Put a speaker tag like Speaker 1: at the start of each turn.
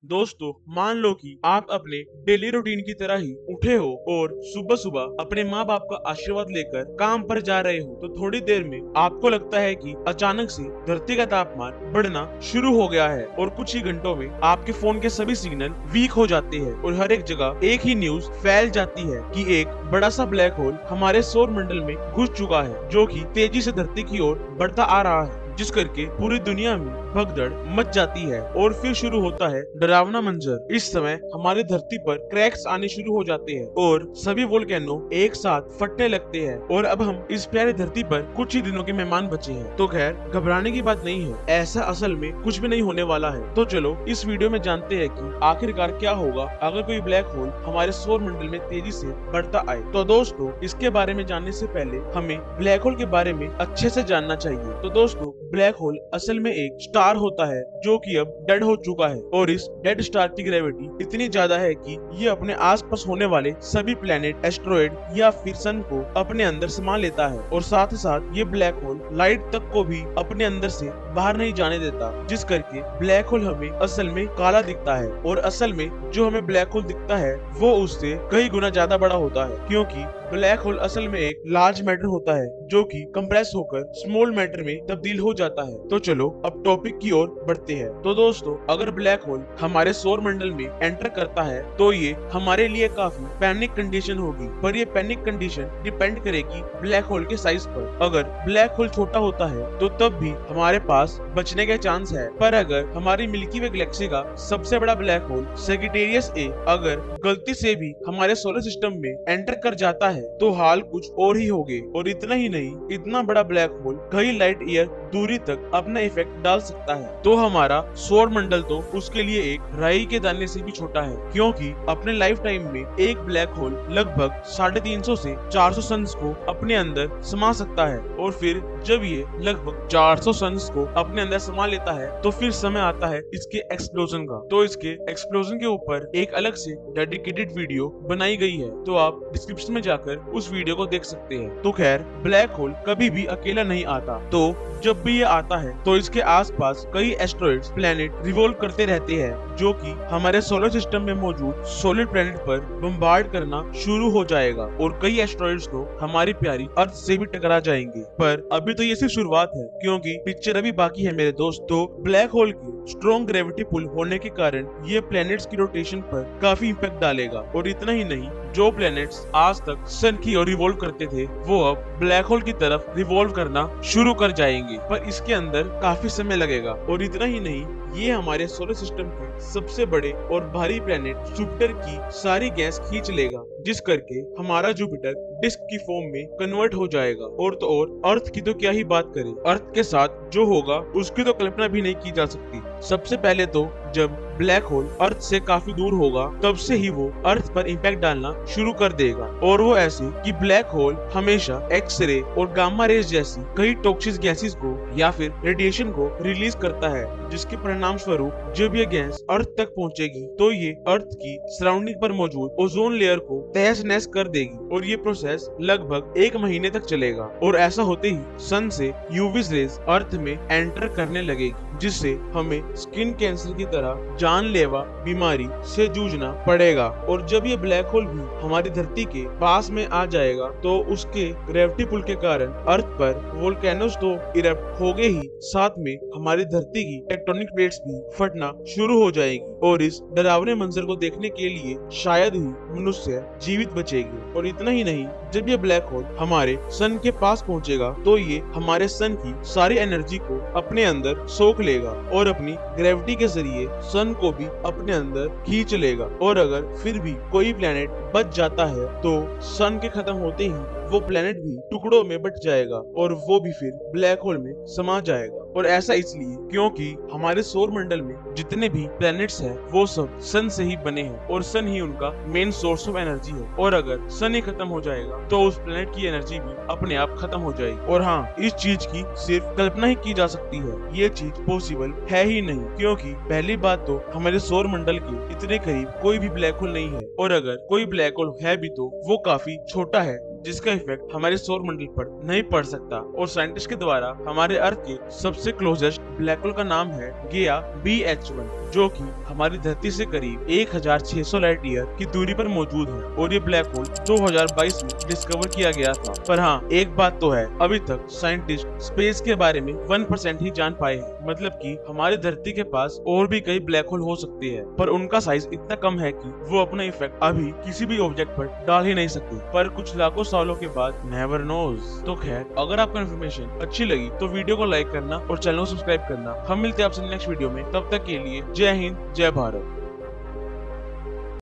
Speaker 1: दोस्तों, मान लो कि आप अपने डेली रूटीन की तरह ही उठे हो और सुबह सुबह अपने माँ बाप का आशीर्वाद लेकर काम पर जा रहे हो, तो थोड़ी देर में आपको लगता है कि अचानक से धरती का तापमान बढ़ना शुरू हो गया है और कुछ ही घंटों में आपके फोन के सभी सिग्नल वीक हो जाते हैं और हर एक जगह एक ही न्यूज फैल जाती है कि एक बड़ा सा ब्लैक होल हमारे सौर मंडल में घुस चुका है, जो कि तेजी से धरती की ओर बढ़ता आ रहा है, जिस करके पूरी दुनिया में भगदड़ मच जाती है। और फिर शुरू होता है डरावना मंजर। इस समय हमारी धरती पर क्रैक्स आने शुरू हो जाते हैं और सभी वोल्केनो एक साथ फटने लगते हैं और अब हम इस प्यारी धरती पर कुछ ही दिनों के मेहमान बचे हैं। तो खैर, घबराने की बात नहीं है, ऐसा असल में कुछ भी नहीं होने वाला है। तो चलो इस वीडियो में जानते हैं कि आखिरकार क्या होगा अगर कोई ब्लैक होल हमारे सौर मंडल में तेजी से बढ़ता आए। तो दोस्तों, इसके बारे में जानने से पहले हमें ब्लैक होल के बारे में अच्छे से जानना चाहिए। तो दोस्तों, ब्लैक होल असल में एक स्टार होता है जो कि अब डेड हो चुका है और इस डेड स्टार की ग्रेविटी इतनी ज्यादा है कि ये अपने आसपास होने वाले सभी प्लेनेट, एस्ट्रॉयड या फिर सन को अपने अंदर समा लेता है और साथ ही साथ ये ब्लैक होल लाइट तक को भी अपने अंदर से बाहर नहीं जाने देता, जिस करके ब्लैक होल हमें असल में काला दिखता है। और असल में जो हमें ब्लैक होल दिखता है वो उससे कई गुना ज्यादा बड़ा होता है, क्योंकि ब्लैक होल असल में एक लार्ज मैटर होता है जो कि कंप्रेस होकर स्मॉल मैटर में तब्दील हो जाता है। तो चलो अब टॉपिक की ओर बढ़ते हैं। तो दोस्तों, अगर ब्लैक होल हमारे सौर मंडल में एंटर करता है तो ये हमारे लिए काफी पैनिक कंडीशन होगी, पर ये पैनिक कंडीशन डिपेंड करेगी ब्लैक होल के साइज पर। अगर ब्लैक होल छोटा होता है तो तब भी हमारे पास बचने के चांस है, पर अगर हमारी मिल्की वे गैलेक्सी का सबसे बड़ा ब्लैक होल सैजिटेरियस ए अगर गलती से भी हमारे सोलर सिस्टम में एंटर कर जाता है तो हाल कुछ और ही होंगे। और इतना ही नहीं, इतना बड़ा ब्लैक होल कई लाइट ईयर दूरी तक अपना इफेक्ट डाल सकता है। तो हमारा सौर मंडल तो उसके लिए एक राई के दाने से भी छोटा है, क्योंकि अपने लाइफ टाइम में एक ब्लैक होल लगभग 350 से 400 सन्स को अपने अंदर समा सकता है। और फिर जब ये लगभग 400 सन्स को अपने अंदर समा लेता है तो फिर समय आता है इसके एक्सप्लोजन का। तो इसके एक्सप्लोजन के ऊपर एक अलग से डेडिकेटेड वीडियो बनाई गई है, तो आप डिस्क्रिप्शन में जाकर उस वीडियो को देख सकते हैं। तो खैर, ब्लैक होल कभी भी अकेला नहीं आता, तो जब भी ये आता है तो इसके आसपास कई एस्ट्रॉइड्स, प्लैनेट रिवॉल्व करते रहते हैं, जो कि हमारे सोलर सिस्टम में मौजूद सॉलिड प्लैनेट पर बम्बार्ड करना शुरू हो जाएगा और कई एस्ट्रॉइड्स तो हमारी प्यारी अर्थ से भी टकरा जाएंगे। पर अभी तो ये सिर्फ शुरुआत है, क्योंकि पिक्चर अभी बाकी है मेरे दोस्त। तो ब्लैक होल की स्ट्रॉन्ग ग्रेविटी पुल होने के कारण ये प्लैनेट्स की रोटेशन पर काफी इम्पैक्ट डालेगा। और इतना ही नहीं, जो प्लैनेट्स आज तक सन की ओर रिवॉल्व करते थे वो अब ब्लैक होल की तरफ रिवॉल्व करना शुरू कर जाएंगे, पर इसके अंदर काफी समय लगेगा। और इतना ही नहीं, ये हमारे सोलर सिस्टम के सबसे बड़े और भारी प्लैनेट जुपिटर की सारी गैस खींच लेगा, जिस करके हमारा जुपिटर डिस्क की फॉर्म में कन्वर्ट हो जाएगा। और तो और अर्थ की तो क्या ही बात करें, अर्थ के साथ जो होगा उसकी तो कल्पना भी नहीं की जा सकती। सबसे पहले तो जब ब्लैक होल अर्थ से काफी दूर होगा तब से ही वो अर्थ पर इम्पैक्ट डालना शुरू कर देगा, और वो ऐसे कि ब्लैक होल हमेशा एक्सरे और गामा रेज जैसी कई टॉक्सिक गैसेस को या फिर रेडिएशन को रिलीज करता है, जिसके परिणाम स्वरूप जब ये गैस अर्थ तक पहुंचेगी तो ये अर्थ की सराउंडिंग पर मौजूद ओजोन लेयर को तहस नहस कर देगी। और ये प्रोसेस लगभग 1 महीने तक चलेगा और ऐसा होते ही सन से यूवी रेज अर्थ में एंटर करने लगेगी, जिससे हमें स्किन कैंसर की तरह जानलेवा बीमारी से जूझना पड़ेगा। और जब ये ब्लैक होल भी हमारी धरती के पास में आ जाएगा तो उसके ग्रेविटी पुल के कारण अर्थ पर वोल्केनोस तो इरप्ट होंगे ही, साथ में हमारी धरती की टेक्टोनिक प्लेट्स भी फटना शुरू हो जाएगी। और इस डरावने मंजर को देखने के लिए शायद ही मनुष्य जीवित बचेगी। और इतना ही नहीं, जब ये ब्लैक होल हमारे सन के पास पहुंचेगा तो ये हमारे सन की सारी एनर्जी को अपने अंदर सोख लेगा और अपनी ग्रेविटी के जरिए सन को भी अपने अंदर खींच लेगा। और अगर फिर भी कोई प्लेनेट बच जाता है तो सन के खत्म होते ही वो प्लेनेट भी टुकड़ों में बट जाएगा और वो भी फिर ब्लैक होल में समा जाएगा। और ऐसा इसलिए क्योंकि हमारे सौर मंडल में जितने भी प्लैनेट्स हैं वो सब सन से ही बने हैं और सन ही उनका मेन सोर्स ऑफ एनर्जी है। और अगर सन ही खत्म हो जाएगा तो उस प्लैनेट की एनर्जी भी अपने आप खत्म हो जाएगी। और हाँ, इस चीज की सिर्फ कल्पना ही की जा सकती है, ये चीज पॉसिबल है ही नहीं, क्योंकि पहली बात तो हमारे सौर मंडल के इतने करीब कोई भी ब्लैक होल नहीं है, और अगर कोई ब्लैक होल है भी तो वो काफी छोटा है, जिसका इफेक्ट हमारे सौर मंडल पर नहीं पड़ सकता। और साइंटिस्ट के द्वारा हमारे अर्थ के सबसे क्लोजेस्ट ब्लैक होल का नाम है गया BH1, जो कि हमारी धरती से करीब 1600 लाइट ईयर की दूरी पर मौजूद है और ये ब्लैक होल 2022 में डिस्कवर किया गया था। पर हाँ, एक बात तो है, अभी तक साइंटिस्ट स्पेस के बारे में 1% ही जान पाए हैं। मतलब कि हमारी धरती के पास और भी कई ब्लैक होल हो सकते हैं, पर उनका साइज इतना कम है कि वो अपना इफेक्ट अभी किसी भी ऑब्जेक्ट पर डाल ही नहीं सकते। पर कुछ लाखों सालों के बाद नेवर नोज। तो खैर, अगर आपको इन्फॉर्मेशन अच्छी लगी तो वीडियो को लाइक करना और चैनल को सब्सक्राइब करना। हम मिलते हैं आपसे नेक्स्ट वीडियो में, तब तक के लिए जय हिंद, जय भारत।